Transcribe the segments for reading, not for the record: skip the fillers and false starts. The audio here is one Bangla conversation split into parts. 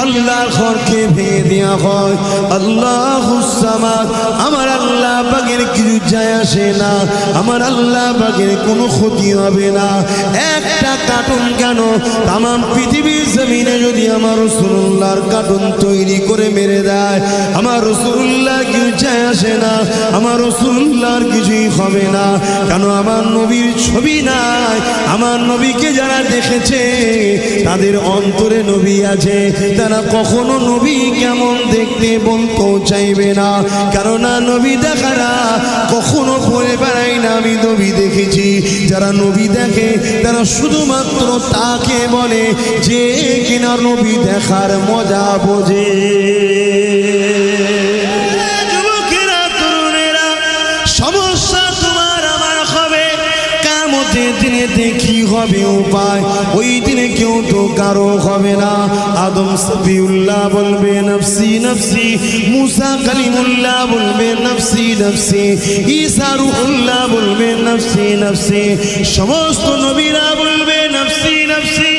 আল্লাহর ঘরকে ভেঙে দেওয়া হয়। আল্লাহুস সামাদ, আমার আল্লাহ পাকের কিছু যায় আসে না, আমার আল্লাহ পাকের কোনো ক্ষতি হবে না। একটা কার্টুন কেন, তাম পৃথিবীর জমিনে যদি আমার রাসূলুল্লাহর কার্টুন তৈরি করে মেরে দেয়, আমার রাসূলুল্লাহ কিছু যায় আসে না, আমার রাসূলুল্লাহর কিছুই হবে না। কেন? আমার নবীর ছবি নাই। আমার নবীকে যারা দেখেছে তাদের অন্তরে নবী আছে, তারা কখনো নবী কেমন দেখতে বলতেও চাইবে না। কেননা নবী দেখারা কখনো বলে বেড়াই না আমি নবী দেখেছি। যারা নবী দেখে তারা শুধুমাত্র তাকে বলে যে কিনা নবী দেখার মজা বোঝে। যুবকেরা, তরুণেরা, সমস্যা তোমার আমার হবে। কিয়ামতের দিনে দেখি হবে উপায়, ওই দিনে কেউ তো কারো হবে না। আদম সফিউল্লাহ বলবে নফসি নফসি, মুসা কালিমুল্লাহ বলবে নফসি নফসি, ঈসা রূহুল্লাহ বলবে নফসি নফসি, সমস্ত নবীরা বলবে নফসি নফসি।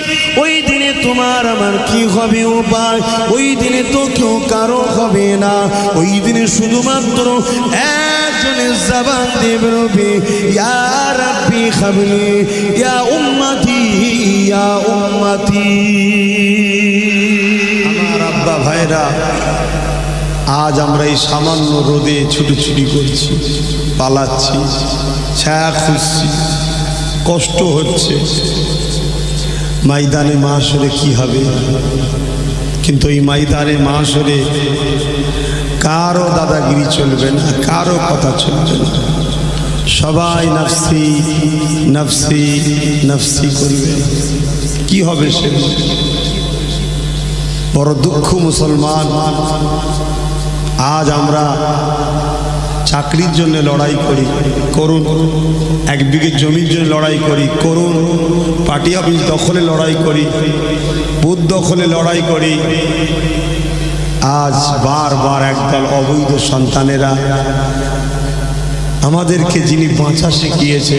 ওই দিনে তোমার আমার কি হবে উপায়? ওই দিনে তো কেউ কারো হবে না। ওই দিনে শুধুমাত্র একজনের জবান দিয়ে বেরোবে, ইয়া রাব্বি হাবলি ইয়া উম্মতি ইয়া উম্মতি। আমার আব্বা ভাইরা, আজ আমরা এই সামান্য রোদে ছুটোছুটি করছি, পালাচ্ছি, ছায়া খুঁজছি, কষ্ট হচ্ছে। ময়দানে মাহশরে কি হবে? কিন্তু এই ময়দানে মাহশরে কারো দাদাগিরি চলবে না, কারো কথা চলবে না। সবাই নফসি নফসি নফসি করবে। কি হবে সে? বড় দুঃখ মুসলমান। আজ আমরা চাকরির জন্য লড়াই করি, করুন। এক বিঘে জমির জন্য লড়াই করি, করুন। পার্টি অফিস দখলে লড়াই করি, বুথ দখলে লড়াই করি। আজ বারবার একদল অবৈধ সন্তানেরা আমাদেরকে যিনি বাঁচা শিখিয়েছে,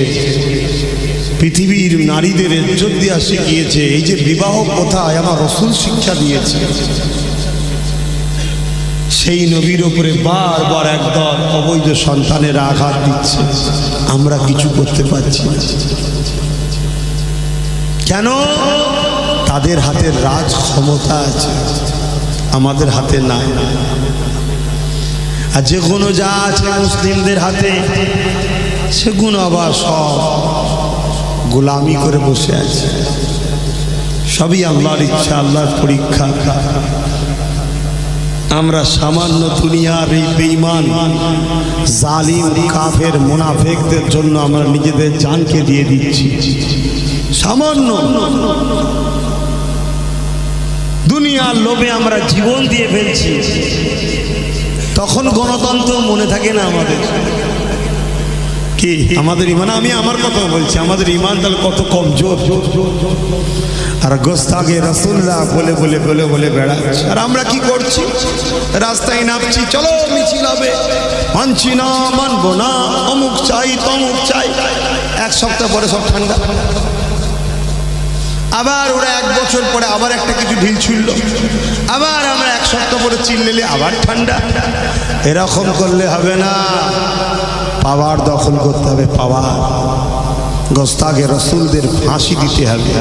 পৃথিবীর নারীদের ইজ্জত দেওয়া শিখিয়েছে, এই যে বিবাহ কোথায় আমার রাসূল শিক্ষা দিয়েছে, সেই নবীর উপরে বারবার একদল অবৈধ সন্তানেরা আঘাত দিচ্ছে। আমরা কিছু করতে পারছি না। কেন? তাদের হাতে রাজ ক্ষমতা আছে, আমাদের হাতে নাই। আর যেগুলো যা আছে মুসলিমদের হাতে, সেগুলো আবার সব গোলামি করে বসে আছে। সবই আল্লাহর ইচ্ছা, আল্লাহর পরীক্ষা। আমরা সামান্য দুনিয়ার এই বেঈমান জালিম কাফের মুনাফিকদের জন্য আমরা নিজেদের জানকে দিয়ে দিচ্ছি। সামান্য দুনিয়ার লোভে আমরা জীবন দিয়ে ফেলছি। তখন গণতন্ত্র মনে থাকে না আমাদের? কি আমাদের ইমান? আমি আমার কথা বলছি, আমাদের ইমান তাহলে কত কমজোর। আর গোস্তাগে রাসূলুল্লাহ বলে বলে বলে বলে বেড়াচ্ছে। আর আমরা কি করছি? রাস্তায় নামছি, চলো মিছিল হবে, মানছি না, মানবো না, অমুক চাই তমুক চাই। এক সপ্তাহ পরে সব ঠান্ডা। আবার ওরা এক বছর পরে আবার একটা কিছু ঢিল ছুড়ল, আবার আমরা এক সপ্তাহ পরে চিল্লেলে আবার ঠান্ডা। এরকম করলে হবে না, পাওয়ার দখল করতে হবে। পাওয়ার গোস্তাগে রাসূলদের ফাঁসি দিতে হবে।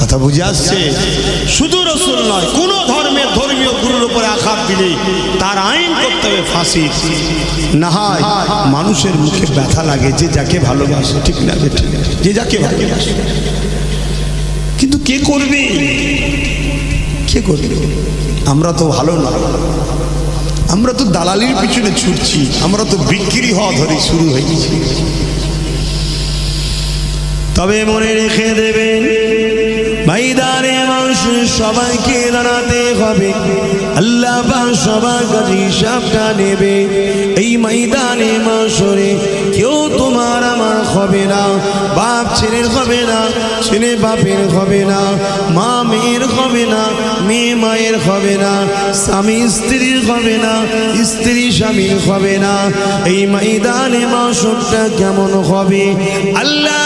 কথা বুঝে আসছে? শুধু রাসূল নয়, কোন ধর্মের ধর্মীয় গুরুর উপরে আঘাত দিলে তার আইন করতে হবে ফাঁসি। না হয় মানুষের মুখে ব্যথা লাগে যে যাকে ভালোবাসে, ঠিক না? যে যাকে ভালোবাসে, কিন্তু কে করবে? কে করবে? আমরা তো ভালো না, আমরা তো দালালির পিছনে ছুটছি, আমরা তো বিক্রি হওয়া ধরে শুরু হয়ে গেছি। তবে মনে রেখে দেবেন, ময়দানে মানুষের সবাইকে দাঁড়াতে হবে। আল্লাহ পাক সবার কাছে হিসাবটা নেবে। এই ময়দানে মাশরে কেউ তোমার আমার হবে না, বাপ ছেলের হবে না, ছেলে বাপের হবে না, মা মেয়ের হবে না, মেয়ে মায়ের হবে না, স্বামী স্ত্রীর হবে না, স্ত্রী স্বামীর হবে না। এই ময়দানে মাশরটা কেমন হবে আল্লাহ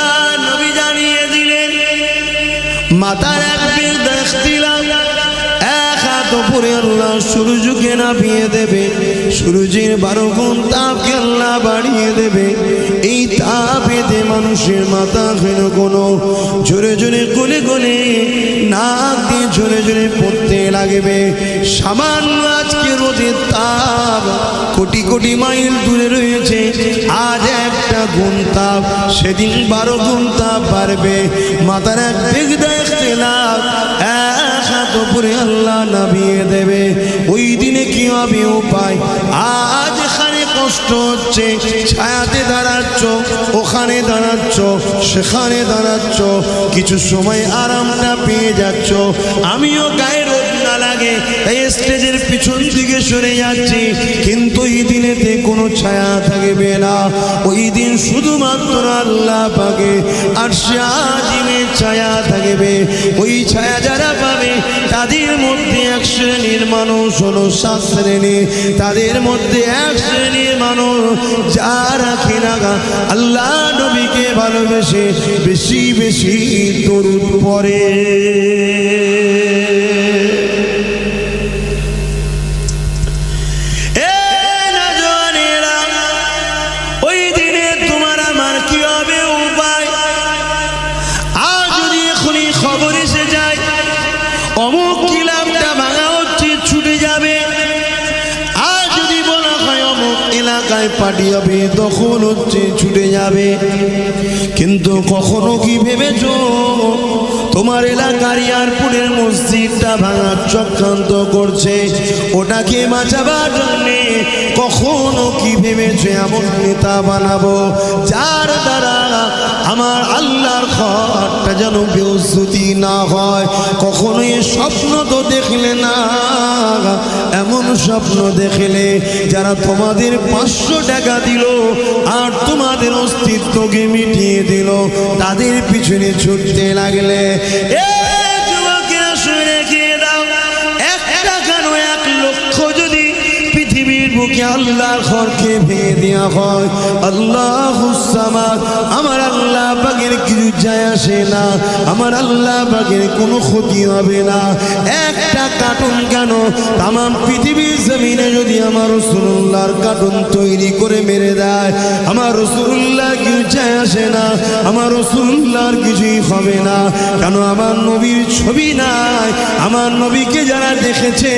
নবী জানিয়ে দিলেন। মাথার এক বিন্দু ইখতিলাফ, এক উপরে আল্লাহ সূর্যকে নামিয়ে দেবে, সূর্যের 12 গুণ তাপকে আল্লাহ বাড়িয়ে দেবে। এই তাপেতে মানুষের মাথা হেন কোনো জোরে জোরে গলে গলে নাক দিয়ে জোরে জোরে পড়তে লাগবে। সামান্য আজকে রোদের তাপ কোটি কোটি মাইল দূরে রয়েছে, আজ একটা গুণ তাপ, সেদিন 12 গুণ তাপ বাড়বে। মাথার এক বেগদা ইখতিলাফ, এক হাত উপরে আল্লাহ নামিয়ে দেবে। ওই দিনে কি হবে উপায়? আজ এখানে কষ্ট হচ্ছে, ছায়াতে দাঁড়াচ্ছ, ওখানে দাঁড়াচ্ছ, সেখানে দাঁড়াচ্ছ, কিছু সময় আরামটা পেয়ে যাচ্ছ। আমিও গায়ে রোদ না লাগে এই স্টেজের পিছন দিকে সরে যাচ্ছি, কিন্তু ওই দিনেতে কোনো ছায়া থাকবে না। ওই দিন শুধুমাত্র আল্লাহ পাকে আরশে আজিমের ছায়া থাকবে। ওই ছায়া যারা পাবে তাদের মধ্যে এক শ্রেণীর মানুষ হলো 7 শ্রেণী। তাদের মধ্যে এক শ্রেণীর মানুষ যারা কিনা আল্লাহ নবীকে ভালোবেসে বেশি বেশি দরুদ পড়ে। অমুক কিলামটা ভাঙা হচ্ছে, ছুটে যাবে। আর যদি বলা হয় অমুক এলাকায় পার্টি হবে, দখল হচ্ছে, ছুটে যাবে। কিন্তু কখনো কি ভেবেছো তোমার এলাকার এয়ারপোর্টের মসজিদটা ভাঙার চক্রান্ত করছে, ওটাকে বাঁচাবার জন্যে কখনো কি ভেবেছো এমন নেতা বানাবো যার দ্বারা আমার আল্লাহর ঘরটা যেন বেউজ্জতি না হয়? কখনো এ স্বপ্ন তো দেখলে না। এমন স্বপ্ন দেখলে যারা তোমাদের 500 টাকা দিল আর তোমাদের অস্তিত্বকে মিটিয়ে দিল, তাদের পিছনে ছুটতে লাগলে যুবকেরা শুনে রেখে দাও, 1 টাকা নয় 1 লক্ষ যদি পৃথিবীর বুকে আল্লাহর ঘরকে ভেঙে দেওয়া হয়, আল্লাহুস সামাদ, আমার আল্লাহ পাকের কিছু যায় আসে না, আমার আল্লাহ পাকের কোনো ক্ষতি হবে না। একটা কার্টুন কেন, তাম পৃথিবীর জমিনে যদি আমার রাসূলুল্লাহর কার্টুন তৈরি করে মেরে দেয়, আমার রাসূলুল্লাহ কিছু যায় আসে না, আমার রাসূলুল্লাহর কিছুই হবে না। কেন? আমার নবীর ছবি নাই। আমার নবীকে যারা দেখেছে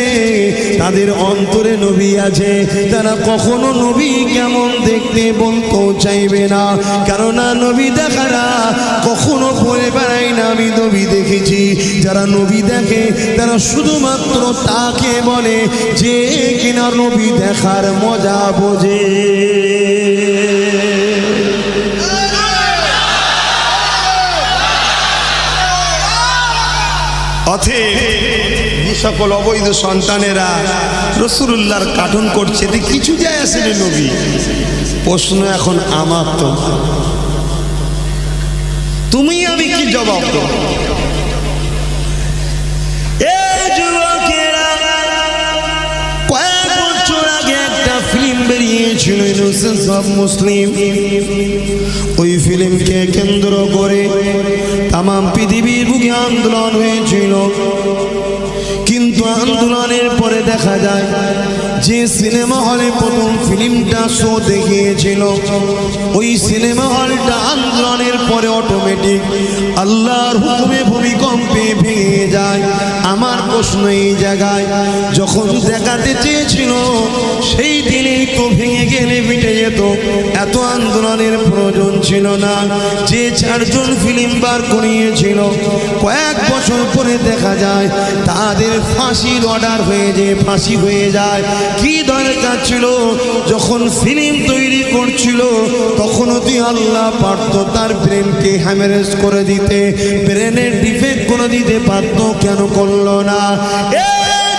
তাদের অন্তরে নবী আছে, তারা কখনো নবী কেমন দেখতে বলতেও চাইবে না। কেননা নবী দেখারা কখনো বলে বেড়াই না আমি নবী দেখেছি। যারা নবী দেখে তারা শুধুমাত্র তাকে বলে যে কিনা নবী দেখার মজা বোঝে। অতএব সকল অবৈধ সন্তানেরা রাসূলুল্লাহর কার্টুন করছে, কিছু যায় আসে না নবী। প্রশ্ন এখন আমার, তো তুমি আমি কি জবাব দেব? কয়েক বছর আগে একটা ফিল্ম বেরিয়েছিল ইনোসেন্স অফ মুসলিম। ওই ফিল্মকে কেন্দ্র করে তাম পৃথিবীর বুকে আন্দোলন হয়েছিল। কিন্তু আন্দোলনের পরে দেখা যায় যে সিনেমা হলে প্রথম ফিল্মটা শো দেখিয়েছিল, ওই সিনেমা হলটা আন্দোলনের পরে অটোমেটিক আল্লাহর হুকুমে ভূমিকম্পে ভেঙে যায়। আমার প্রশ্ন এই জায়গায়, যখন দেখাতে চেয়েছিল সেই দিনেই তো ভেঙে গেলে মিটে যেত, এত আন্দোলনের প্রয়োজন ছিল না। যে 4 জন ফিল্ম বার করিয়েছিল, কয়েক বছর পরে দেখা যায় তাদের ফাঁসির অর্ডার হয়ে যায়, ফাঁসি হয়ে যায়। কি দরকার ছিল? যখন ফিল্ম তৈরি করছিল তখনও তুই আল্লাহ পারত তার ব্রেনকে হ্যামারেজ করে দিতে, ব্রেনের ডিফেক্ট করে দিতে পারত, কেন করলো না?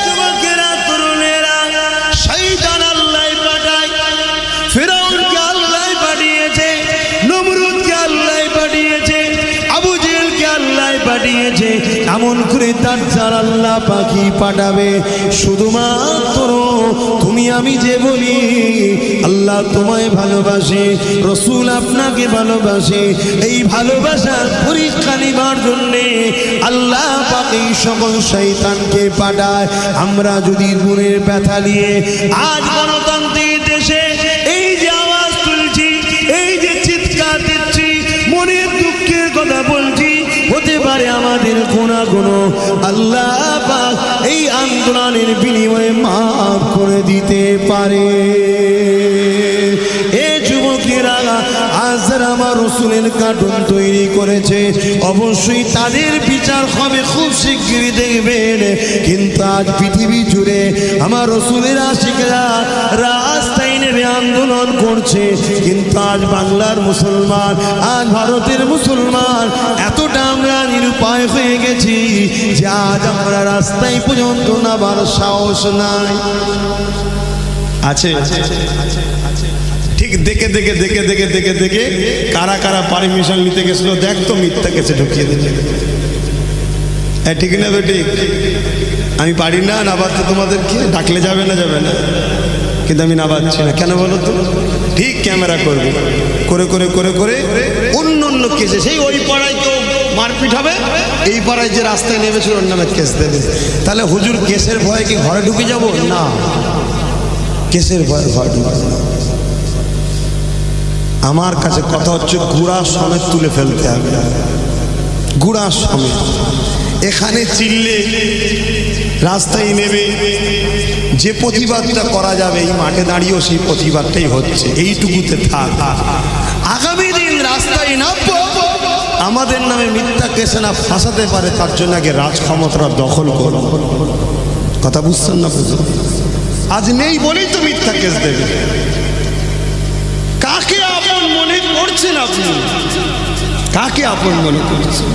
যুবকেরা, তরুণেরা, শয়তান আল্লাহ পাঠায়, ফিরআউনকে আল্লাহ পাঠিয়েছে, নমরুদকে আল্লাহ পাঠিয়েছে, আবু জেহেলকে আল্লাহ পাঠিয়েছে। পাঠিয়েছে, এমন করে তার চার আল্লাহ পাখি পাঠাবে। শুধুমাত্র তুমি আমি যে বলি আল্লাহ তোমায় ভালোবাসে, রসুল আপনাকে ভালোবাসে, এই ভালোবাসার পরীক্ষা নিবার জন্যে আল্লাহ পাক এই সকল শয়তানকে পাঠায়। আমরা যদি মনের ব্যথা নিয়ে আজ গণতন্ত্রের দেশে এই যে আওয়াজ তুলছি, এই যে চিৎকার দিচ্ছি, মনের দুঃখের কথা বলছি, হতে পারে আমাদের গুনাহগুলো আল্লাহ পাক এই আন্দোলনের বিনিময়ে মাফ করে দিতে পারে। এ যুবকেরা আজ যারা আমার রসুলের কার্টুন তৈরি করেছে, অবশ্যই তাদের বিচার হবে খুব শিগগিরই দেখবেন। কিন্তু আজ পৃথিবী জুড়ে আমার রসুলের আশিকরা রাস্তায় নেমে আন্দোলন করছে, কিন্তু আজ বাংলার মুসলমান, আজ ভারতের মুসলমান এতটা আমরা নিরুপায় হয়ে গেছি যে আজ আমরা রাস্তায় পর্যন্ত নামার সাহস নাই। আছে ঠিক দেখে দেখে দেখে দেখে দেখে দেখে কারা কারা পারমিশন নিতে গেছিল দেখ তো, মিথ্যা কেসে ঢুকিয়ে দিতে। ঠিক না বেটি? আমি পারি না নাবাদতে, তোমাদেরকে ডাকলে যাবে না, যাবে না, কিন্তু আমি নাবাদছি না। কেন বলো তো? ঠিক ক্যামেরা করবে, করে করে করে করে অন্য অন্য কেসে, সেই ওই পাড়ায় কেউ মারপিট হবে, এই পাড়ায় যে রাস্তায় নেমেছিল ওর নামে কেস দেবে। তাহলে হুজুর কেসের ভয়ে কি ঘরে ঢুকে যাব? না, কেসের ভয়ে ঘরে ঢুকে যাব। আমার কাছে কথা হচ্ছে গুড়া সমেত তুলে ফেলতে হবে, গুড়া সমেত। এখানে চিল্লে রাস্তায় নেবে, যে প্রতিবাদটা করা যাবে এই মাঠে দাঁড়িয়েও সেই প্রতিবাদটাই হচ্ছে, এইটুকুতে থাক। আগামী দিন রাস্তায় নামবো, আমাদের নামে মিথ্যা কেসে না ফাঁসাতে পারে তার জন্য আগে রাজ ক্ষমতাটা দখল করো। কথা বুঝছেন না? বুঝুন, আজ নেই বলেই তো মিথ্যা কেস দেবে। কাকে আপন মনে করছেন আপনি? কাকে আপন মনে করছেন?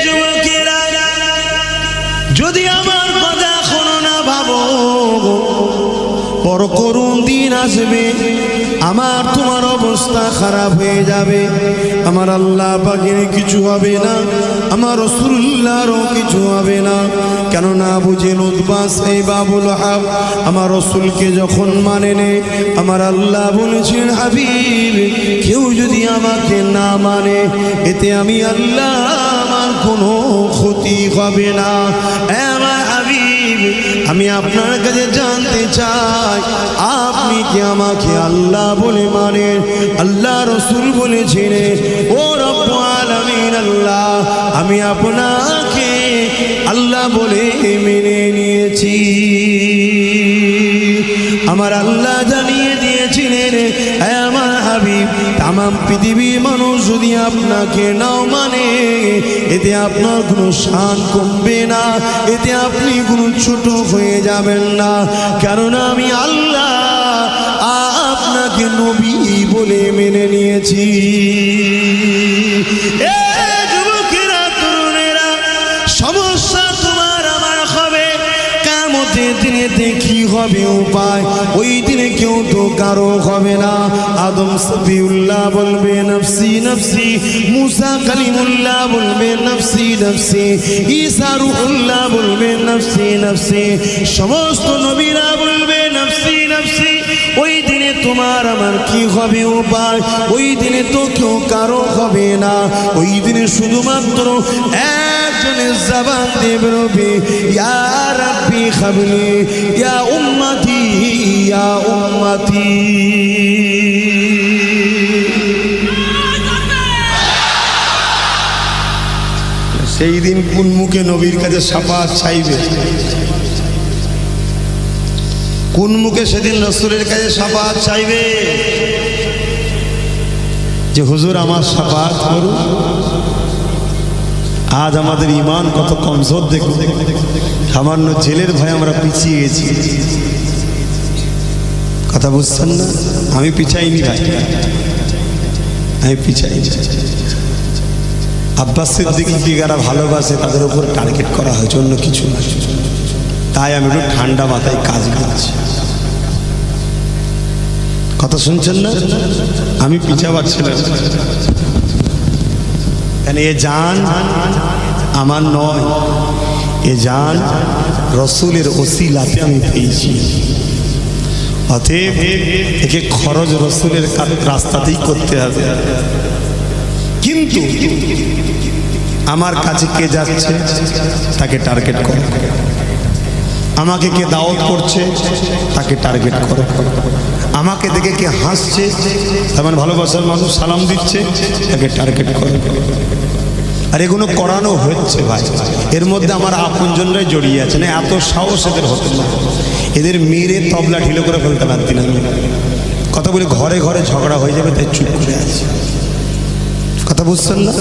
যুবকেরা, যদি আমার কথা শোনো না, ভাবো বড় করুণ দিন আসবে, আমার তোমার অবস্থা খারাপ হয়ে যাবে। আমার আল্লাহ পাকের কিছু হবে না, আমার রাসূলুল্লাহরও কিছু হবে না। কেননা বুঝেন উদ্বাস এই বাবুল হাব আমার রসুলকে যখন মানে নে, আমার আল্লাহ বলেছেন হাবিব কেউ যদি আমাকে না মানে এতে আমি আল্লাহ আমার কোনো ক্ষতি হবে না। আমার হাবিব, আমি আপনার কাছে জানতে চাই আপনি কি আমাকে আল্লাহ বলে মানেন? আল্লাহ রসুল বলেছেন ও রব্বুল আলামিন আল্লাহ, আমি আপনাকে আল্লাহ বলে মেনে নিয়েছি। আমার আল্লাহ জানিয়ে দিয়েছিলেন আমার হাবিব তামাম পৃথিবীর মানুষ যদি আপনাকে নাও মানে এতে আপনার কোনো শান কমবে না, এতে আপনি কোনো ছোট হয়ে যাবেন না। কারণ আমি আল্লাহ আপনাকে নবী বলে মেনে নিয়েছি। যুবকেরা, তরুণেরা, সমস্যা তোমার আমার হবে, কিয়ামতের দিনে দেখি হবে উপায়, ওই দিনে কেউ তো কারো হবে না। আদম সফিউল্লাহ বলবে নফসি নফসি, মুসা কালিমুল্লাহ বলবে নফসি নফসি, ঈসা রূহুল্লাহ বলবে নফসি নফসি, সমস্ত নবীরা বলবে নফসি নফসি। ওই দিনে তোমার আমার কি হবে উপায়? ওই দিনে তো কেউ কারো হবে না। ওই দিনে শুধুমাত্র একজনের জবান দিয়ে বেরোবে ইয়া রাব্বি হাবলি ইয়া উম্মতি ইয়া উম্মতি। সেই দিন কোন মুখে নবীর কাছে শাফাআত চাইবে? কোন মুখে সেদিন রাসূলের কাছে শাফাআত চাইবে যে হুজুর আমার শাফাআত করুন? আজ আমাদের ঈমান কত কমজোর দেখুন। সামান্য জেলের ভয়ে আমরা পিছিয়ে গেছি। কথা বুঝছেন না? আমি পিছাইনি ভাই, আমি পিছাইনি। আব্বাস সিদ্দিকীকে যারা ভালোবাসে তাদের উপর টার্গেট করা হয়েছে, অন্য কিছু না। তাই আমি একটু ঠান্ডা মাথায় কাজ করছি। কথা শুনছেন না? আমি পিছাবার ছিলাম। এ জান আমার নয়, এ জান রসুলের ওসিলাতে আমি পেয়েছি। অতএব একে খরচ রসুলের রাস্তাতেই করতে হবে। কিন্তু আমার কাছে কে যাচ্ছে তাকে টার্গেট করো, আমাকে কে দাওয়াত করছে তাকে টার্গেট করো, আমাকে দেখে কে হাসছে তেমন ভালোবাসার মানুষ সালাম দিচ্ছে তাকে টার্গেট করো। আর এগুলো করানো হচ্ছে ভাই, এর মধ্যে আমার আপনজনরাই জড়িয়ে আছে। না এত সাহস এদের হতো না, এদের মেরে তবলা ঢিলো করে ফেলতে পারতেন আমি। কথা বলে ঘরে ঘরে ঝগড়া হয়ে যাবে তাই চুপ করে আছে। কথা বুঝছেন না?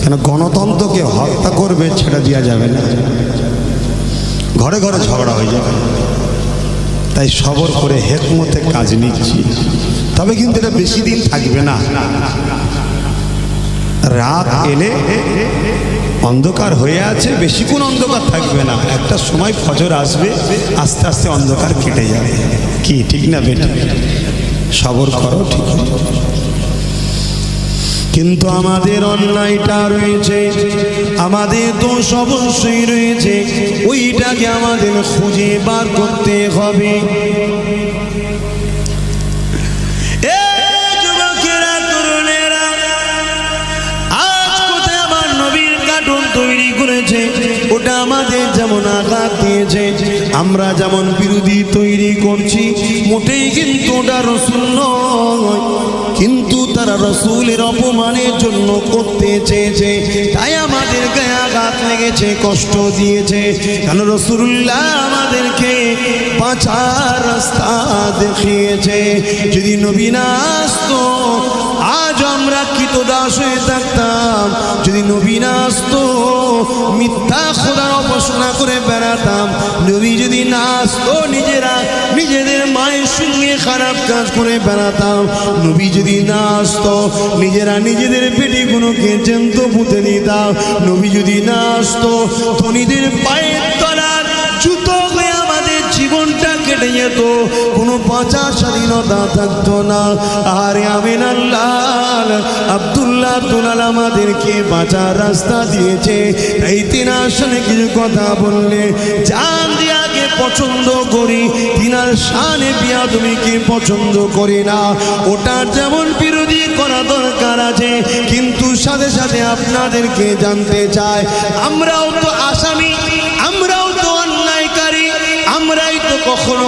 কেন গণতন্ত্রকে হত্যা করবে ছেড়ে দেওয়া যাবে না, ঘরে ঘরে ঝগড়া হয়ে যাবে। তাই সবর করে হেকমতে কাজ নিচ্ছি। তবে কিন্তু এটা বেশি দিন থাকবে না। রাত এলে অন্ধকার হয়ে আছে, বেশিক্ষণ অন্ধকার থাকবে না। একটা সময় ফজর আসবে, আস্তে আস্তে অন্ধকার কেটে যাবে। কি ঠিক না বেটা? সবর করো, ঠিক। কিন্তু আমাদের অন্যায়টা রয়েছে, আমাদের দোষ অবশ্যই রয়েছে, ওইটাকে আমাদের খুঁজে বার করতে হবে। তৈরি করেছে ওটা আমাদের যেমন আঘাত দিয়েছে, আমরা যেমন বিরোধী তৈরি করছি, মোটেই কিন্তু ওটা রসুল নয়। কিন্তু তারা রসুলের অপমানের জন্য করতে চেয়েছে, তাই আমাদের গায়ে আঘাত লেগেছে, কষ্ট দিয়েছে। কেন রসুল্লাহ আমাদেরকে বাঁচার রাস্তা দেখিয়েছে। যদি নবী না আসতো আজ আমরা কৃতদাস হয়ে থাকতাম। যদি নবী না আসতো মিথ্যা খোদার উপাসনা করে বেড়াতাম। নবী যদি না আসতো নিজেদের মায়ের সঙ্গে খারাপ কাজ করে বেড়াতাম। নবী যদি না আসতো নিজেদের পেটিগুলোকে জ্যান্ত পুঁতে দিতাম। নবী যদি না আসতো ধনীদের পায়ের তলার জুতো হয়ে আমাদের জীবনটা কেটে যেত, কোনো বাঁচার স্বাধীনতা থাকতো না। আরে আমিন আল্লাহ আব্দুল্লাহ দুলাল আমাদেরকে বাঁচার রাস্তা দিয়েছে। এই তিনার সামনে কিছু কথা বললে জান দিয়াকে পছন্দ করি, তিনার শানে বিয়াদবিকে পছন্দ করি না। ওটার যেমন বিরোধী করা দরকার আছে, কিন্তু সাথে সাথে আপনাদেরকে জানতে চাই, আমরাও তো আসামি, আমরাও তো অন্যায়কারী, আমরাই তো কখনো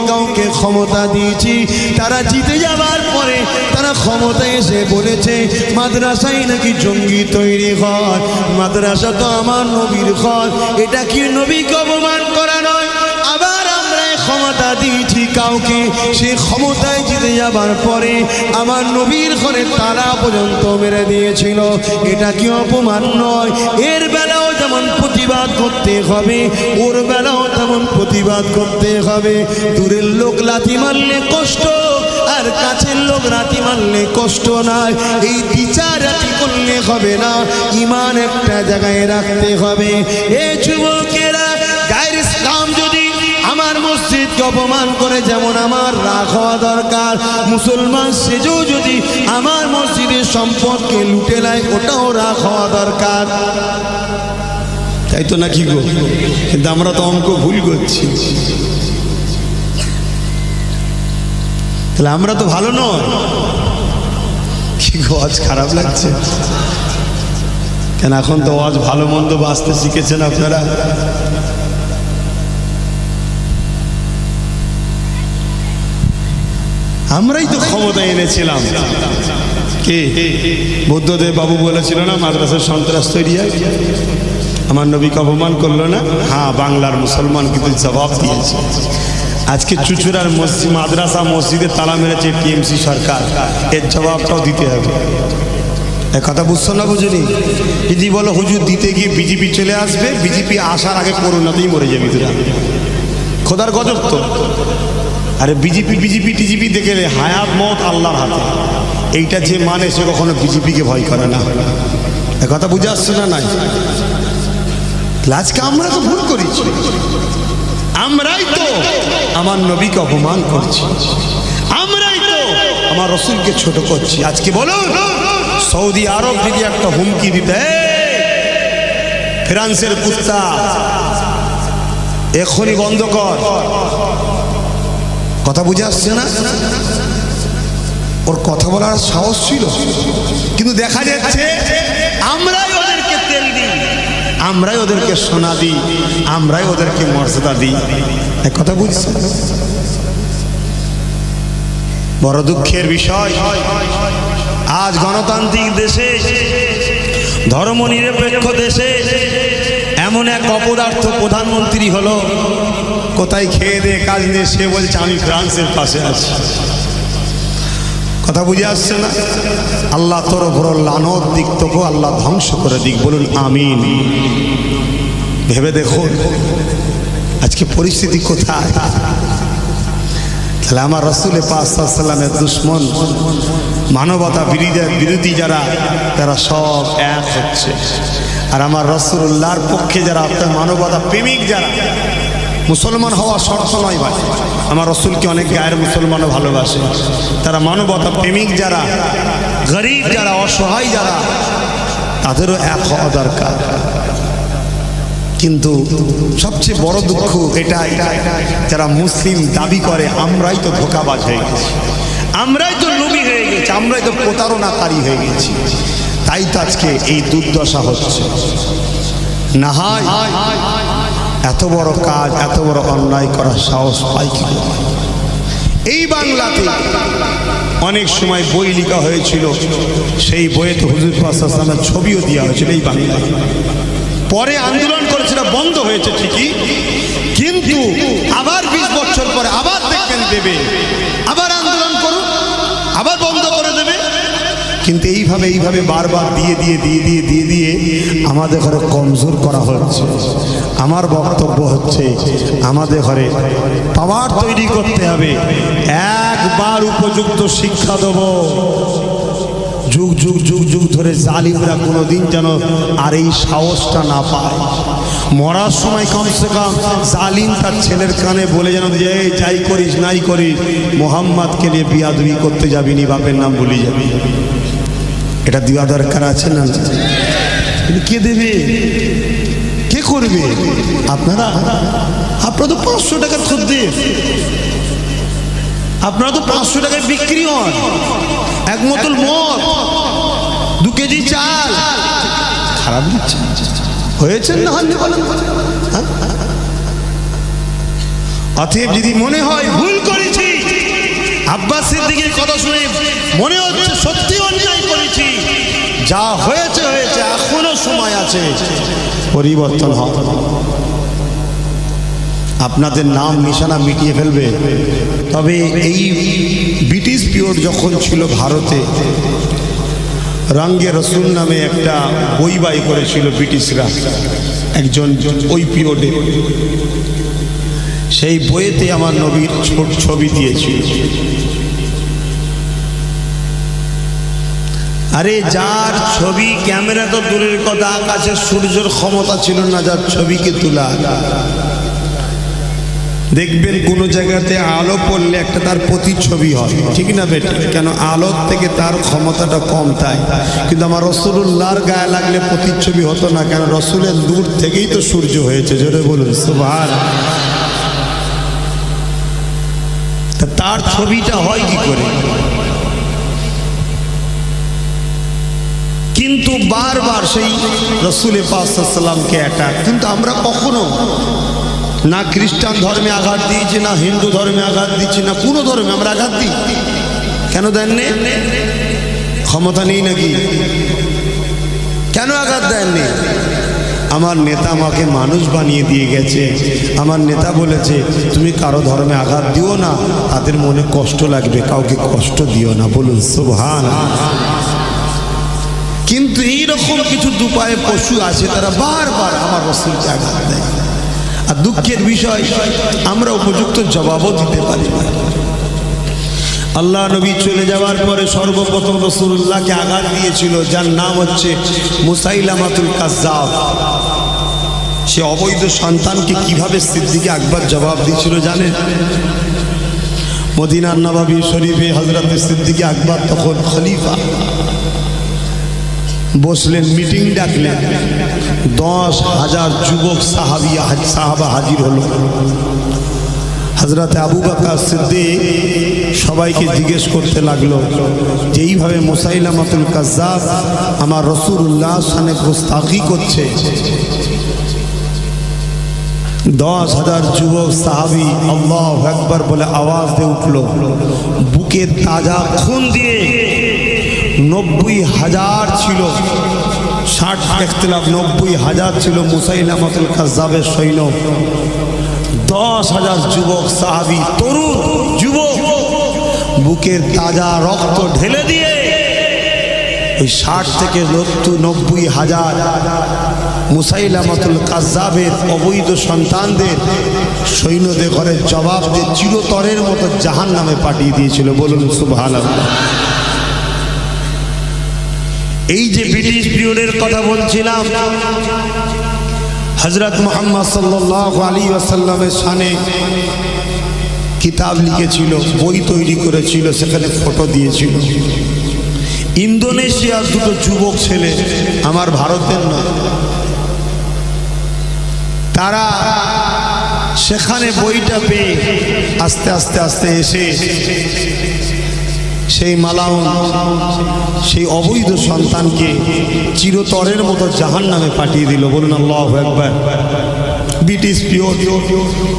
কাউকে ক্ষমতা দিয়েছি। তারা জিতে যাবার পরে তারা ক্ষমতায় এসে বলেছে মাদ্রাসায় নাকি জঙ্গি তৈরি হয়, মাদ্রাসা তো আমার নবীর ঘর। এটা কি নবীকে অপমান করা নয়? আবার আমরা ক্ষমতা দিয়েছি কাউকে, সে ক্ষমতায় জিতে যাবার পরে আমার নবীর ঘরে তালা পর্যন্ত মেরে দিয়েছিল। এটা কি অপমান নয়? এর বেলাও যেমন প্রতিবাদ করতে হবে, ওর বেলাও তেমন প্রতিবাদ করতে হবে। দূরের লোক লাথি মারলে কষ্ট, আর কাছের লোক লাথি মারলে কষ্ট নয়। এই বিচারাতি করলে হবে না, ঈমান একটা জায়গায় রাখতে হবে। এ যুবকেরা, গায়ের ইসলাম যদি আমার মসজিদকে অপমান করে যেমন আমার রাগ হওয়া দরকার, মুসলমান সেজেও যদি আমার মসজিদের সম্পদকে লুটে নেয় ওটাও রাগ হওয়া দরকার। তাই তো নাকি গো? কিন্তু আমরা তো অঙ্ক ভুল করছি। তাহলে আমরা তো ভালো নয়। কি গো, আজ খারাপ লাগছে কেন? এখন তো আজ ভালো মন্দ বাঁচতে শিখেছেন আপনারা। আমরাই তো ক্ষমতা এনেছিলাম। কে? বুদ্ধদেব বাবু বলেছিল না মাদ্রাসার সন্ত্রাস তৈরি হয়, আমার নবীকে অপমান করলো না? হ্যাঁ, বাংলার মুসলমান কিন্তু জবাব দিয়েছে। আজকে চুচুড়ার মাদ্রাসা মসজিদে তালা মেরেছে টিএমসি সরকার, এর জবাবটাও দিতে হবে। এক কথা বুঝছো না? বুঝলি? যদি বলো হুজুর দিতে গিয়ে বিজেপি চলে আসবে, বিজেপি আসার আগে করোনাতেই মরে যাবি তোরা। খোদার গজব তো। আরে বিজেপি টিজিপি দেখে হায়াত মত আল্লাহর হাতে, এইটা যে মানে সে কখনো বিজেপিকে ভয় করে না। এক কথা বুঝে আসছে না? নাই আজকে আমরা তো ভুল করেছি, আমরাই তো আমার নবীকে অপমান করছি, আমরাই তো আমার রসুলকে ছোট করছি। আজকে বলুন সৌদি আরব যদি একটা হুমকি দিতে, ফ্রান্সের কুত্তা এখনই বন্ধ কর, কথা বুঝে আসছে না? ওর কথা বলার সাহস ছিল, কিন্তু দেখা যাচ্ছে আমরাই ওদেরকে তেল দিই, আমরাই ওদেরকে সোনা দিই, আমরাই ওদেরকে মর্যাদা দিই। এক কথা বুঝছে? বড় দুঃখের বিষয়, আজ গণতান্ত্রিক দেশে, ধর্মনিরপেক্ষ দেশে এমন এক অপদার্থ প্রধানমন্ত্রী হলো, কোথায় খেয়ে দিয়ে কাজ নিয়ে সে বলছে আমি ফ্রান্সের পাশে আছি। কথা বুঝে আসছে না? আল্লাহ তোর উপর লানত দিক, তোকে আল্লাহ ধ্বংস করে দিক, বলুন আমিন। ভেবে দেখুন আজকে পরিস্থিতি কোথায়। তাহলে আমার রাসূল পাক সাল্লাল্লাহু আলাইহি ওয়াসাল্লামের দুশমন, মানবতা বিরোধী যারা, তারা সব এক হচ্ছে। আর আমার রাসূলুল্লাহর পক্ষে যারা, মানবতা প্রেমিক যারা, মুসলমান হওয়া শর্ত নয় ভাই, আমার রাসূলকে অনেক গায়ের মুসলমানও ভালোবাসে, তারা মানবতা প্রেমিক যারা, গরিব যারা, অসহায় যারা, তাদেরও এক হওয়া দরকার। কিন্তু সবচেয়ে বড় দুঃখ এটাই, যারা মুসলিম দাবি করে আমরাই তো ধোঁকাবাজ হয়ে গেছি, আমরাই তো লোভী হয়ে গেছি, আমরাই তো প্রতারণাকারী হয়ে গেছি। তাই তো আজকে এই দুর্দশা হচ্ছে। না হয় এত বড় কাজ, এত বড় অন্যায় করার সাহস পাই কি? এই বাংলাতে অনেক সময় বই লেখা হয়েছিল, সেই বইতে হুজুর পাক সাল্লাল্লাহু আলাইহি ওয়াসাল্লামের ছবিও দেওয়া হয়েছিল এই বাংলায়। পরে আন্দোলন করেছিল, বন্ধ হয়েছে ঠিকই, কিন্তু আবার 20 বছর পরে আবার দেখবেন দেবে, আবার আন্দোলন করুন, আবার বন্ধ করে দেবে। কিন্তু এইভাবে বারবার দিয়ে আমাদের ঘরে কমজোর করা হচ্ছে। আমার বক্তব্য হচ্ছে, আমাদের ঘরে পাওয়ার তৈরি করতে হবে, একবার উপযুক্ত শিক্ষা দেব, যুগ ধরে জালিমরা কোনোদিন যেন আর এই সাহসটা না পায়। মরার সময় কমসে কম জালিম তার ছেলের কানে বলে যেন যে যাই করিস নাই করিস, মোহাম্মদকে নিয়ে বিয়াদবি করতে যাবি নি, বাপের নাম বলি যাবি। এটা দেওয়া দরকার আছে না? কে দেবে, কে করবে? আপনারা তো 500 টাকার খদ্দের, আপনারা তো 500 টাকায় বিক্রি হন। এক বোতল মদ, 2 কেজি চাল, খারাপ দিচ্ছে হয়েছে না? অতএব যদি মনে হয় ভুল করেছি, আব্বাস সিদ্দিকীর কথা শুনে মনে হচ্ছে সত্যি অন্যায় করেছি, যা হয়েছে হয়েছে, এখনো সময় আছে, পরিবর্তন হবে। আপনাদের নাম নিশানা মিটিয়ে ফেলবে। তবে এই ব্রিটিশ পিরিয়ড যখন ছিল ভারতে, রঙ্গে রসুল নামে একটা বই বাই করেছিল ব্রিটিশরা, একজন ওই পিরিয়ডে। সেই বইতে আমার নবীর ছোট ছবি দিয়েছিল। আরে যার ছবি, ক্যামেরা তো দূরের কথা, আকাশের সূর্যের ক্ষমতা ছিল না যার ছবিকে তোলা। দেখবেন কোনো জায়গাতে আলো পড়লে একটা তার প্রতিচ্ছবি হয়, ঠিক না বেটা? কেন? আলোর থেকে তার ক্ষমতাটা কম, তাই। কিন্তু আমার রাসূলুল্লাহর গায়ে লাগলে প্রতিচ্ছবি হতো না, কেন? রাসূলের দূর থেকেই তো সূর্য হয়েছে, জোরে বলুন সুবহানাল্লাহ। তার ছবিটা হয় কি করে? কিন্তু বারবার সেই রাসূল পাক সাল্লাল্লাহু আলাইহি ওয়াসাল্লামকে অ্যাটাক। কিন্তু আমরা কখনো না খ্রিস্টান ধর্মে আঘাত দিয়েছি, না হিন্দু ধর্মে আঘাত দিচ্ছি, না কোনো ধর্মে আমরা আঘাত দিই। কেন দেননি? ক্ষমতা নেই নাকি? কেন আঘাত দেননি? আমার নেতা আমাকে মানুষ বানিয়ে দিয়ে গেছে। আমার নেতা বলেছে তুমি কারো ধর্মে আঘাত দিও না, তাদের মনে কষ্ট লাগবে, কাউকে কষ্ট দিও না। বলুন সুবহানাল্লাহ। কিন্তু এইরকম কিছু দুপায়ে পশু আছে, তারা বারবার আমার রাসূলকে আঘাত দেয়। আর দুঃখের বিষয়, আমরা উপযুক্ত জবাবও দিতে পারি না। আল্লাহ নবী চলে যাওয়ার পরে সর্বপ্রথম রাসূলুল্লাহকে আঘাত দিয়েছিল যার নাম হচ্ছে মুসাইলামাতুল কাজ্জাব। সে অবৈধ সন্তানকে কিভাবে সিদ্দিক আকবর জবাব দিয়েছিল জানেন? মদিনার নববী শরীফে হযরত সিদ্দিক আকবর তখন খলিফা, বসলেন, মিটিং ডাকলেন, 10,000 যুবক সাহাবা হাজির হলো। হযরত আবু বকর সিদ্দিক সবাইকে জিজ্ঞেস করতে লাগলো যে এইভাবে মুসাইলামাতুল কাজ্জাব আমার রাসূলুল্লাহ সানে গুস্তাখি করছে। 10,000 যুবক সাহাবী আল্লাহু আকবার বলে আওয়াজ দিয়ে উঠল। বুকে তাজা খুন দিয়ে 90,000 ছিল, 60 ইখতিলাফ 90,000 ছিল মুসাইলামাতুল কাজ্জাবের সৈন্য। 10,000 যুবক সাহাবী, তরুণ যুবক, বুকের তাজা রক্ত ঢেলে দিয়ে ওই 60 থেকে 90,000 মুসাইলামাতুল কাজ্জাবের অবৈধ সন্তানদের সৈন্যদের ঘরে জবাব দিয়ে চিরতরের মতো জাহান্নামে পাঠিয়ে দিয়েছিল। বলুন সুবহানাল্লাহ। এই যে ব্রিটিশ পিরিয়ডের কথা বলছিলাম, হযরত মুহাম্মদ সাল্লাল্লাহু আলাইহি ওয়াসাল্লামের শানে কিতাব লিখেছিল, বই তৈরি করেছিল, সেখানে ফটো দিয়েছিল। ইন্দোনেশিয়ার দুটো যুবক ছেলে, আমার ভারতের নয়, তারা সেখানে বইটা পেয়ে আস্তে আস্তে আস্তে এসে সেই মালাউন, সেই অবৈধ সন্তানকে চিরতরের মতো জাহান্নামে পাঠিয়ে দিল। বলুন আল্লাহু আকবার। ব্রিটিশ পিওর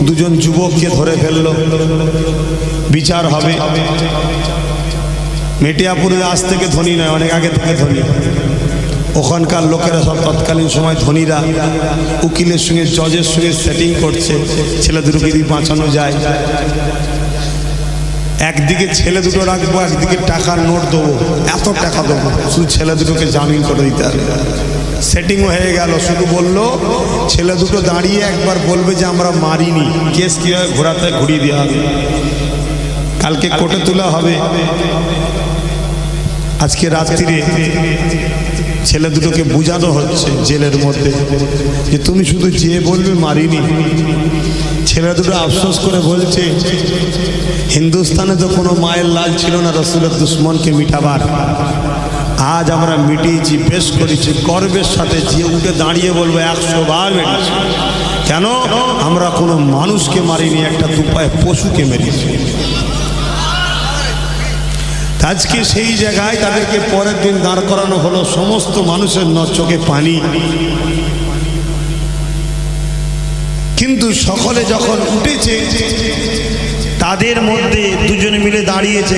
দুজন যুবককে ধরে ফেলল, বিচার হবে। মেটিয়াপুরে আজ থেকে ধনী নয়, অনেক আগে থেকে ধনী। ওখানকার লোকেরা সব তৎকালীন সময় ধনীরা উকিলের সঙ্গে, জজের সঙ্গে সেটিং করছে ছেলে দুটোকে যদি বাঁচানো যায়। একদিকে ছেলে দুটো রাখবো, একদিকে টাকার নোট দেবো, এত টাকা দেবো, শুধু ছেলে দুটোকে জামিন করে দিতে হবে। সেটিংও হয়ে গেল, শুধু বললো ছেলে দুটো দাঁড়িয়ে একবার বলবে যে আমরা মারিনি, কেস কীভাবে ঘোরাতে ঘুরিয়ে দেওয়া হবে, কালকে কোর্টে তোলা হবে। আজকে রাত্রিরে ছেলে দুটোকে বোঝানো হচ্ছে জেলের মধ্যে যে তুমি শুধু যে বলবে মারিনি। ছেলে দুটো আফসোস করে বলছে, হিন্দুস্তানে তো কোনো মায়ের লাল ছিল না রাসূলের দুশ্মনকে মিটাবার, আজ আমরা মিটিয়েছি, বেশ করেছি, গর্বের সাথে যে উঠে দাঁড়িয়ে বলবো 100 বার মেরেছি। কেন? আমরা কোনো মানুষকে মারিনি, একটা দুপায়ে পশুকে মেরেছি। আজকে সেই জায়গায় তাদেরকে পরের দিন দাঁড় করানো হলো, সমস্ত মানুষের চোখে পানি। কিন্তু সকলে যখন উঠেছে, তাদের মধ্যে দুজনে মিলে দাঁড়িয়েছে,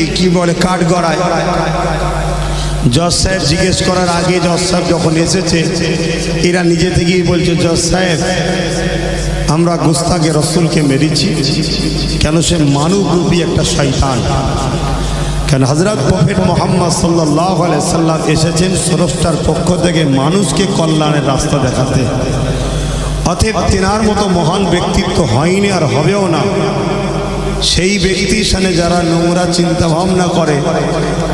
এই কি বলে কাঠগড়ায়। জজ সাহেব জিজ্ঞেস করার আগে জজ সাহেব যখন এসেছে, এরা নিজে থেকেই বলছে, জজ সাহেব আমরা গুস্তাখে রসুলকে মেরেছি। কেন? সে মানবরূপী একটা শয়তান। কেন? হযরত প্রফেট মুহাম্মদ সাল্লাল্লাহু আলাইহি সাল্লাম এসেছেন স্রষ্টার পক্ষ থেকে মানুষকে কল্যাণের রাস্তা দেখাতে। অতএব তেনার মতো মহান ব্যক্তিত্ব হয়নি আর হবেও না। সেই ব্যক্তির সামনে যারা নোংরা চিন্তা ভাবনা করে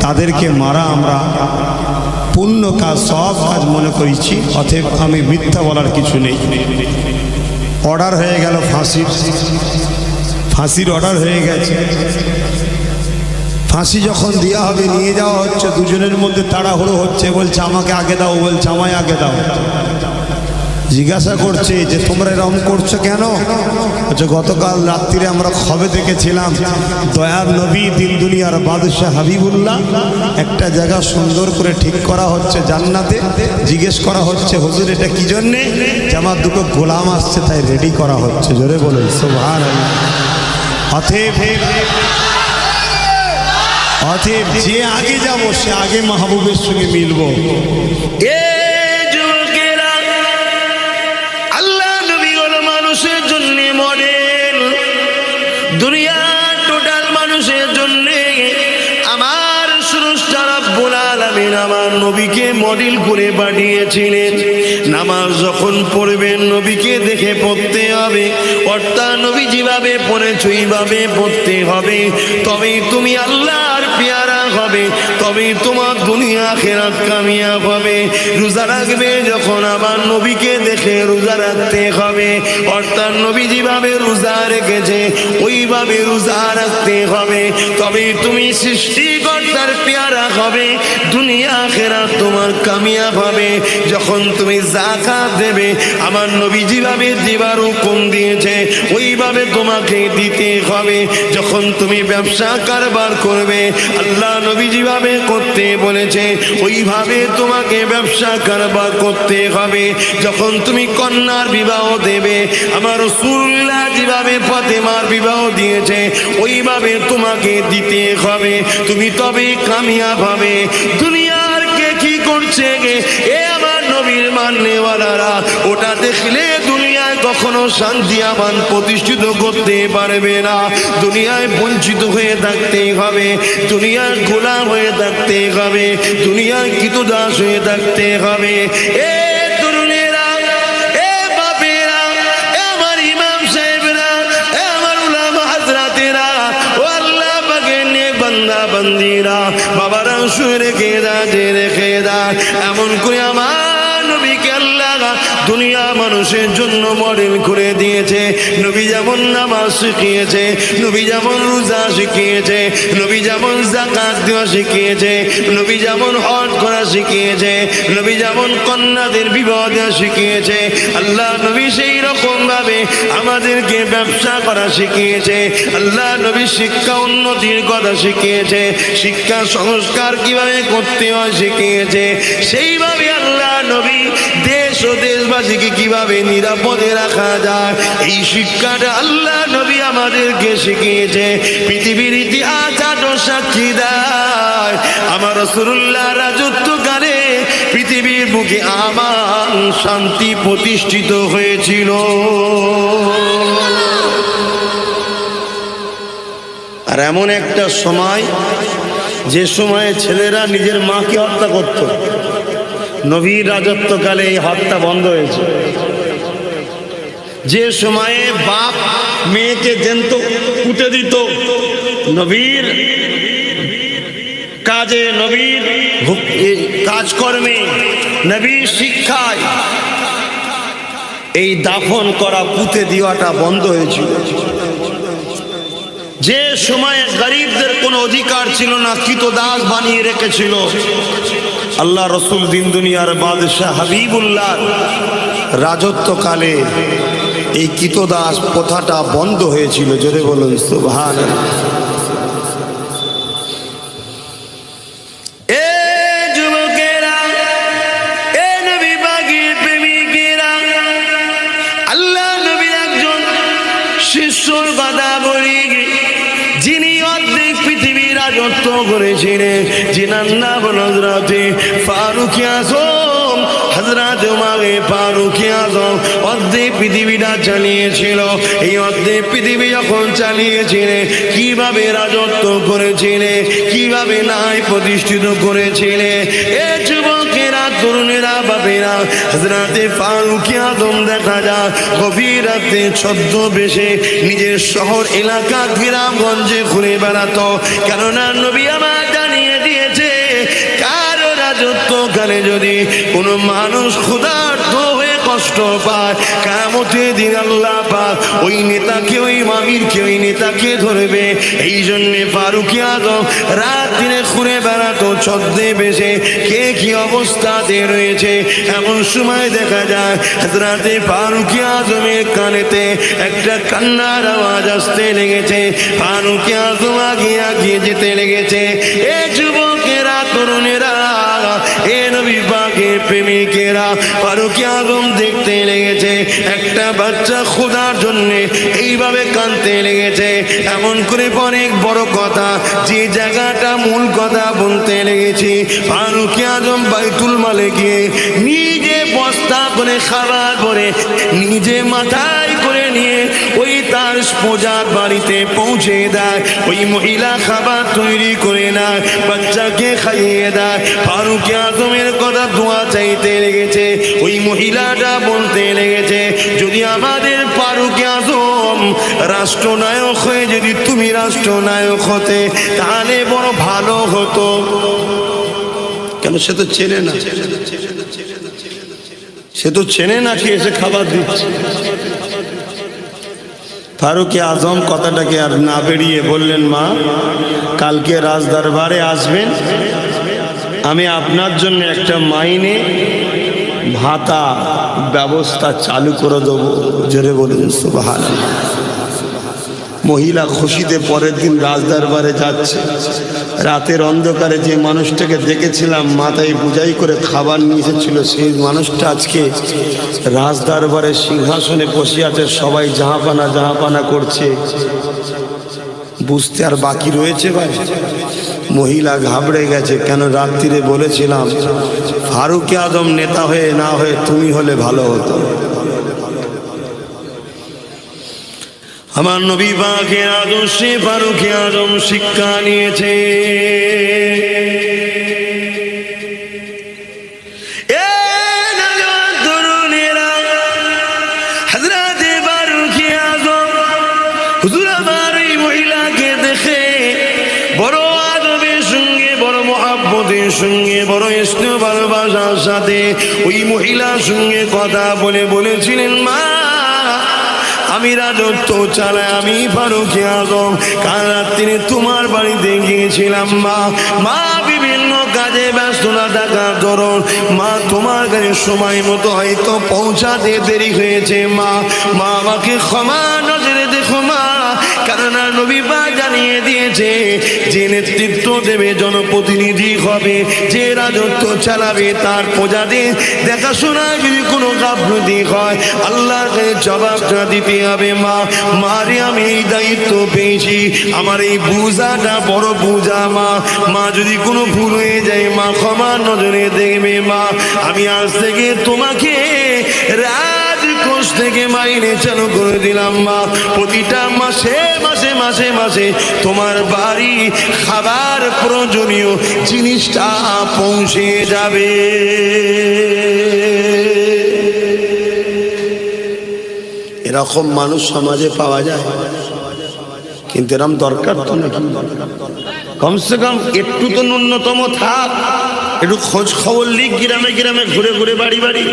তাদেরকে মারা আমরা পুণ্য কাজ, সব কাজ মনে করেছি। অতএব আমি মিথ্যা বলার কিছু নেই। অর্ডার হয়ে গেল ফাঁসির অর্ডার হয়ে গেছে। ফাঁসি যখন দেওয়া হবে, নিয়ে যাওয়া হচ্ছে, দুজনের মধ্যে তাড়াহুড়ো হচ্ছে, বলছে আমাকে আগে দাও, বলছে আমায় আগে দাও। জিজ্ঞাসা করছে যে তোমরা এরকম করছো কেন? আচ্ছা, গতকাল রাত্রিরে আমরা খবে দেখেছিলাম দয়ার নবী, দিন দুনিয়ার বাদশাহ হাবিবুল্লাহ একটা জায়গা সুন্দর করে ঠিক করা হচ্ছে জান্নাতে। জিজ্ঞেস করা হচ্ছে হুজুর এটা কি জন্যে? যে আমার দুটো গোলাম আসছে তাই রেডি করা হচ্ছে। জোরে বলুন সুবহানাল্লাহ। অতএব যে আগে যাব সে আগে মাহবুবের সঙ্গে মিলব। আল্লাহ নবী হলো মানুষের জন্য মডেল, দুনিয়ার টোটাল মানুষের জন্য আমার স্রষ্টা রব্বুল আলামিন আমার নবীকে মডেল করে পাঠিয়েছিলেন। নামাজ যখন পড়বেন নবীকে দেখে পড়তে হবে, অর্থাৎ নবী যেভাবে পড়েছ এইভাবে পড়তে হবে, তবেই তুমি আল্লাহর পেয়ারা হবে, তবেই তোমার দুনিয়া আখিরাত কামিয়াব হবে। রোজা রাখবে যখন আমার নবীকে দেখে রোজা রাখতে হবে, অর্থাৎ নবী যেভাবে রোজা রেখেছে ওইভাবে রোজা রাখতে হবে, তবেই তুমি সৃষ্টিকর্তার পেয়ারা হবে, দুনিয়া আখিরাত তোমার কামিয়াব হবে। যখন তুমি যাকাত দেবে আমার নবী যেভাবে দিবার হুকুম দিয়েছে ওইভাবে তোমাকে দিতে হবে। যখন তুমি ব্যবসা কারবার করবে আল্লাহ নবী যেভাবে করতে বলেছে ওইভাবে তোমাকে ব্যবসা কারবার করতে হবে। যখন তুমি কন্যার বিবাহ দেবে আমার রাসূলুল্লাহ যেভাবে ফাতেমার বিবাহ দিয়েছে ওইভাবে তোমাকে দিতে হবে, তুমি তবে কামিয়াব হবে। দুনিয়ার কে কি করছে গে এ আমার নবীর মাননেওয়ালারা ওটা দেখলে দুনিয়ায় কখনো শান্তি আমান প্রতিষ্ঠিত করতে পারবে না। দুনিয়ায় বঞ্চিত হয়ে থাকতে হবে, দুনিয়ার গোলাম হয়ে থাকতে হবে, দুনিয়ার কৃতদাস হয়ে থাকতে হবে। এ তরুণেরা, এ বাপেরা, এ আমার ইমাম সাহেবরা, এ আমার উলামা হাজরাতেরা, ও আল্লাহ পাকের নেক বান্দা বান্দিরা, বাবারা শুয়ে রেখে রেখে এমন করে আমার নবীকে আল্লাহ দুনিয়া মানুষের জন্য মডেল করে দিয়েছে। নবী যেমন নামাজ শিখিয়েছে, নবী যেমন রোজা শিখিয়েছে, নবী যেমন যাকাত দেওয়া শিখিয়েছে, নবী যেমন হজ করা শিখিয়েছে, নবী যেমন কন্যাদের বিবাহ দেওয়া শিখিয়েছে, আল্লাহ নবী সেই রকম ভাবে আমাদেরকে ব্যবসা করা শিখিয়েছে। আল্লাহ নবী শিক্ষা উন্নতির কথা শিখিয়েছে, শিক্ষা সংস্কার কিভাবে করতে হয় শিখিয়েছে। সেইভাবে আল্লাহ নবী দেশ ও দেশবাসীকে কিভাবে নিরাপদে রাখা যায় এই শিক্ষাটা আল্লাহ নবী আমাদেরকে শিখিয়েছে। পৃথিবীর ইতিহাস আজও সাক্ষী দেয় আমার রাসূলুল্লাহ রাজত্বকালে পৃথিবীর বুকে আমান শান্তি প্রতিষ্ঠিত হয়েছিল। আর এমন একটা সময় যে সময়ে ছেলেরা নিজের মাকে হত্যা করত, নবীর রাজত্বকালে এই হত্যা বন্ধ হয়েছে। যে সময়ে বাপ মেয়েকে জ্যান্ত পুঁতে দিত, নবীর কাজে, নবীর কাজকর্মে, নবীর শিক্ষায় এই দাফন করা পুঁতে দেওয়াটা বন্ধ হয়েছিল। যে সময়ে গরিবদের কোনো অধিকার ছিল না, কৃতদাস বানিয়ে রেখেছিল, আল্লাহ রসুল দিন দুনিয়ার বাদশাহ হাবিবুল্লাহ রাজত্বকালে এই কৃতদাস প্রথাটা বন্ধ হয়েছিল। জোরে বলুন সুবহানাল্লাহ। করেছিলেন যিনার নাম হযরতে ফারুক আযম, হযরত ওমর ফারুক আযম অর্ধেক পৃথিবীটা চালিয়েছিল। এই অর্ধেক পৃথিবী যখন চালিয়েছিলেন কিভাবে রাজত্ব করেছিলেন, কিভাবে ন্যায় প্রতিষ্ঠিত করেছিলেন। এ যুবকেরা, তরুণেরা, বাপেরা, হযরতে ফারুক আযম দেখা যায় গভীর রাতে ছদ্মবেশে নিজের শহর এলাকা গ্রামগঞ্জে ঘুরে বেড়াতো। কেননা নবী আমার জানিয়ে দিয়েছে কারো রাজত্বকালে যদি কোনো মানুষ ক্ষুধার্ত হয়ে কষ্ট পায় কিয়ামতের দিন আল্লাহ পাক ওই নেতাকে, ওই আমিরকে, ওই নেতাকে ধরবে। এই জন্যে ফারুক আযম রাত দিনে ঘুরে বেড়াতো ছদ্মবেশে কে কি অবস্থাতে রয়েছে। এমন সময় দেখা যায় হযরতে ফারুক আযমের কানেতে একটা কান্নার আওয়াজ আসতে লেগেছে। ফারুক আযম আগিয়ে যেতে লেগেছে। এ যুবকেরা, তরুণেরা, এ নবী পাকের প্রেমিকেরা, ফারুক আযম দেখতে লেগেছে একটা বাচ্চা খোদার জন্য এইভাবে কাঁদতে লেগেছে। এমন করে অনেক বড় কথা, যে জায়গাটা মূল কথা বলতে লেগেছি, ফারুক আযম বাইতুল মালে গিয়ে নিজে বস্তা করে খাবার করে নিজে মাথায় করে নিয়ে ওই তার প্রজার বাড়িতে পৌঁছে দেয়। ওই মহিলা খাবার তৈরি করে নেয়, বাচ্চাকে খাইয়ে দেয়। ফারুক আযমের কথা দোয়া চাইতে লেগেছে। ওই মহিলাটা বলতে লেগেছে যদি আমাদের ফারুক আযম রাষ্ট্রনায়ক হয়ে যদি তুমি রাষ্ট্রনায়ক হতে তাহলে বড় বড় ভালো হতো। কেন? সে তো চেনে না, সে তো চেনে না কি এসে খাবার দিচ্ছে। ফারুক আজম কথাটাকে আর না বেরিয়ে বললেন, মা কালকে রাজদরবারে আসবেন, আমি আপনার জন্য একটা মাইনে ভাতা ব্যবস্থা চালু করে দেবো। জোরে বলেন সুবহানাল্লাহ। মহিলা খুশিতে পরের দিন রাজদরবারে যাচ্ছে। রাতের অন্ধকারে যে মানুষটাকে দেখেছিলাম মাথায় বোঝাই করে খাবার নিয়ে এসেছিল, সেই মানুষটা আজকে রাজদরবারে সিংহাসনে বসে আছে। সবাই জাহাপানা জাহাপানা করছে। বুঝতে আর বাকি রয়েছে ভাই? মহিলা ঘাবড়ে গেছে। কেন? রাত্রিরে বলেছিলাম ফারুক আজম নেতা হয়ে না হয়ে তুমি হলে ভালো হতো। আমার নবী পাকের আদর্শে ফারুক আজম শিক্ষা নিয়েছে। হুজুর আমার এই মহিলাকে দেখে বড় আদবের সঙ্গে, বড় মহব্বতের সঙ্গে, বড় স্নেহ ভালোবাসার সাথে ওই মহিলার সঙ্গে কথা বলে বলেছিলেন, মা আমি রাজত্ব চালাই, আমি ফারুক আজম কাল রাত্রিরে তোমার বাড়িতে গিয়েছিলাম। মা বিভিন্ন কাজে ব্যস্ততা থাকার দরুন মা তোমার কাছে সময় মতো হয়তো পৌঁছাতে দেরি হয়েছে। মা আমাকে ক্ষমা নজরে দেখো মা, কেননা নবী পাক জানিয়ে দিয়েছে যে নেতৃত্ব দেবে, জনপ্রতিনিধি হবে, যে রাজত্ব চালাবে, তার প্রজাদের দেখাশোনা যদি কোনো গাফলতি হয় আল্লাহর কাছে জবাবটা দিতে হবে। মারে আমি এই দায়িত্ব পেয়েছি, আমার এই বুঝাটা বড় বুঝা। মা যদি কোনো ভুল হয়ে যায় মা ক্ষমা নজরে দেখবে। মা আমি আজ থেকে তোমাকে রাজকোষ থেকে মাইনে চালু করে দিলাম। মা প্রতিটা মাসে মাসে মাসে মাসে তোমার বাড়ি খাবার প্রয়োজনীয় জিনিসটা পৌঁছে যাবে। এরকম মানুষ সমাজে পাওয়া যায়, কিন্তু এরকম দরকার তো নাকি? কমসে কম একটু তো ন্যূনতম থাক, একটু খোঁজ খবর লিখ, গ্রামে গ্রামে ঘুরে ঘুরে বাড়ি বাড়ি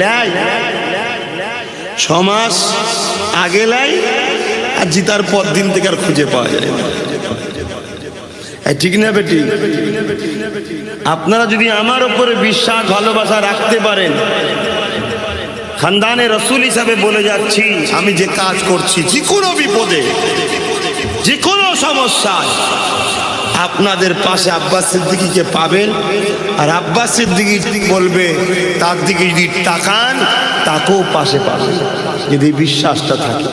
লাই। 6 মাস আগে লাই আর জিতার পর দিন থেকে আর খুঁজে পাওয়া যায় না। ঠিক না বেটি? আপনারা যদি আমার উপরে বিশ্বাস ভালোবাসা রাখতে পারেন, খানদানে রসুল হিসাবে বলে যাচ্ছি, আমি যে কাজ করছি যে কোনো বিপদে, যে কোনো সমস্যায় আপনাদের পাশে আব্বাস সিদ্দিকীকে পাবেন। আর আব্বাস সিদ্দিকী বলবে তার দিকে যদি তাকান তাকেও পাশে পাবেন, যদি বিশ্বাসটা থাকে।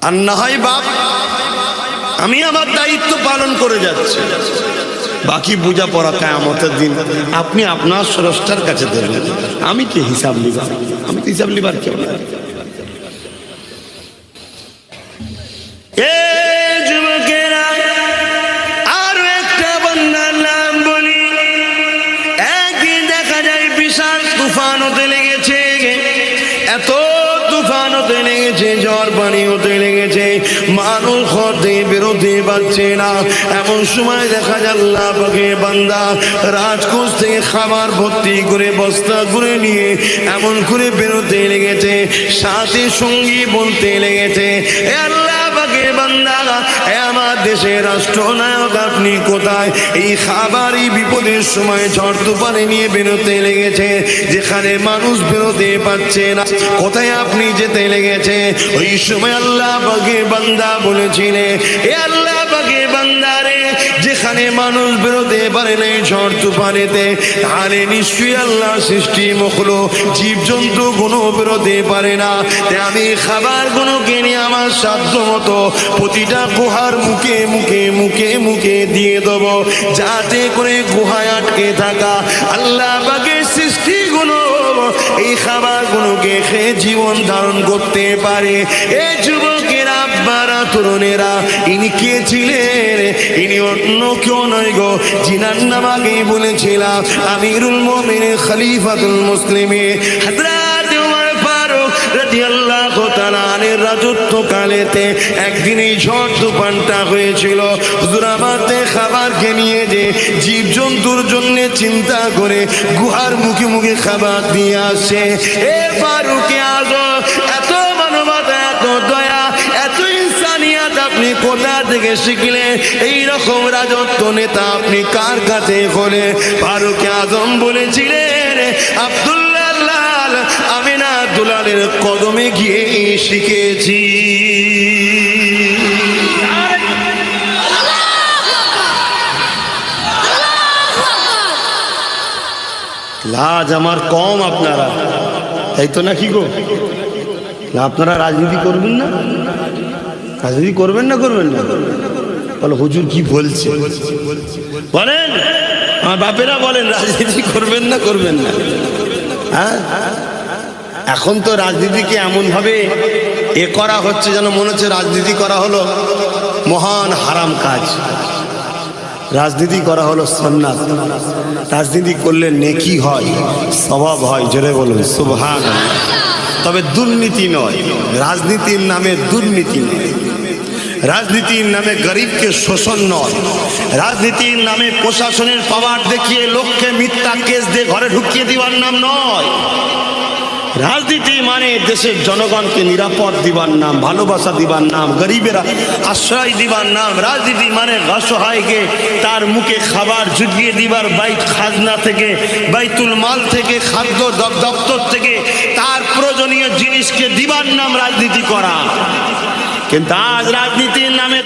আর না হয় বাপ আমি আমার দায়িত্ব পালন করে যাচ্ছি, বাকি বুঝা পড়া কিয়ামতের দিন আপনি আপনার স্রষ্টার কাছে দেবেন। আমি কি হিসাব লিবার? আমি তো হিসাব লিবার কেউ না। যুবকেরা আরো একটা বান্দার নাম বলি। একদিন দেখা যায় বিশাল তুফান হতে লেগেছে, এত তুফান হতে লেগেছে, ঝড় পানি হতে লেগেছে, মানুষ ঘর থেকে বেরোতে পারছে না। এমন সময় দেখা যায় আল্লাহ পাকের বান্দা রাজকোষ থেকে খাবার ভর্তি করে বস্তা করে নিয়ে এমন করে বেরোতে লেগেছে, সাথে সঙ্গী বলতে লেগেছে, এ আল্লাহ পাকের বান্দা, এ আমার দেশের রাষ্ট্রনায়ক আপনি কোথায়? এই খাবারই বিপদের সময় ঝড় তুফানে নিয়ে বেরোতে লেগেছে, যেখানে মানুষ বেরোতে পারছে না, কোথায় আপনি যেতে লেগেছে? ওই সময় আল্লাহ পাকের বান্দা বলেছিলেন, এ আল্লাহ পাকের বান্দা রে, যেখানে মানুষ বেরোতে পারে না ঝড় তুফানেতে, তাহলে নিশ্চয়ই আল্লাহ সৃষ্টি মখলুক জীবজন্তু কোনো বেরোতে পারে না। তাই আমি খাবার গুলোকে নিয়ে আমার সাধ্য মতো প্রতিটা গুহার মুখে মুখে মুখে মুখে দিয়ে দেব, যাতে করে গুহায় আটকে থাকা আল্লাহ পাকের সৃষ্টিগুলো এই খাবার গুলোকে খেয়ে জীবন ধারণ করতে পারে। এই যুবকেরা, আব্বারা, তরুণেরা, ইনি কে ছিলেন? ইনি অন্য কেউ নয় গো, জিনার নাম আগেই বলেছিলাম, আমিরুল মুমিনিন খলিফাতুল মুসলিমিন হযরত ওমর ফারুক রাদিয়াল্লাহু তাআলা উসমানের রাজত্বকালেতে একদিন এই ঝড় তুফানটা হয়েছিল। হুজুর আমাতে খাবারকে নিয়ে যে জীবজন্তুর জন্য চিন্তা করে গুহার মুখে মুখে খাবার দিয়ে আসে। এ ফারুক আজম, এত মানবতা, এত দয়া, এত ইনসানিয়াত আপনি কোথা থেকে শিখলেন? এইরকম রাজত্ব নেতা আপনি কার কাছে হলে? ফারুক আজম বলেছিলেন, আব্দুল্লাহ লাল আমিনা দুলালের কদমে গিয়ে শিখেছি। লাজ আমার কম, আপনারা তাই তো নাকি গো? না আপনারা রাজনীতি করবেন না? রাজনীতি করবেন না? করবেন না? বলো হুজুর কি বলছে বলেন, আমার বাপেরা বলেন রাজনীতি করবেন না? করবেন না? হ্যাঁ, এখন তো রাজনীতিকে এমন ভাবে করা হচ্ছে যেন মনে হচ্ছে রাজনীতি করা হলো মহান হারাম কাজ, রাজনীতি করা হলো সুন্নাত, রাজনীতি করলে নেকি হয়, সওয়াব হয়। জোরে বলুন সুবহানাল্লাহ। তবে দুর্নীতি নয়, রাজনীতির নামে দুর্নীতি নয়, রাজনীতির নামে গরিবকে শোষণ নয়, রাজনীতির নামে প্রশাসনের পাওয়ার দেখিয়ে লোককে মিথ্যা কেস দিয়ে ঘরে ঢুকিয়ে দেওয়ার নাম নয়। রাজনীতি মানে দেশের জনগণকে নিরাপদ দিবার নাম, ভালোবাসা দিবার নাম, গরিবেরা আশ্রয় দিবার নাম। রাজনীতি মানে অসহায়কে তার মুখে খাবার জুগিয়ে দিবার, বাইত খাজনা থেকে, বাইতুল মাল থেকে, খাদ্য দপ্তর থেকে তার প্রয়োজনীয় জিনিসকে দিবার নাম রাজনীতি করা। কিন্তু আজ রাজনীতির নামে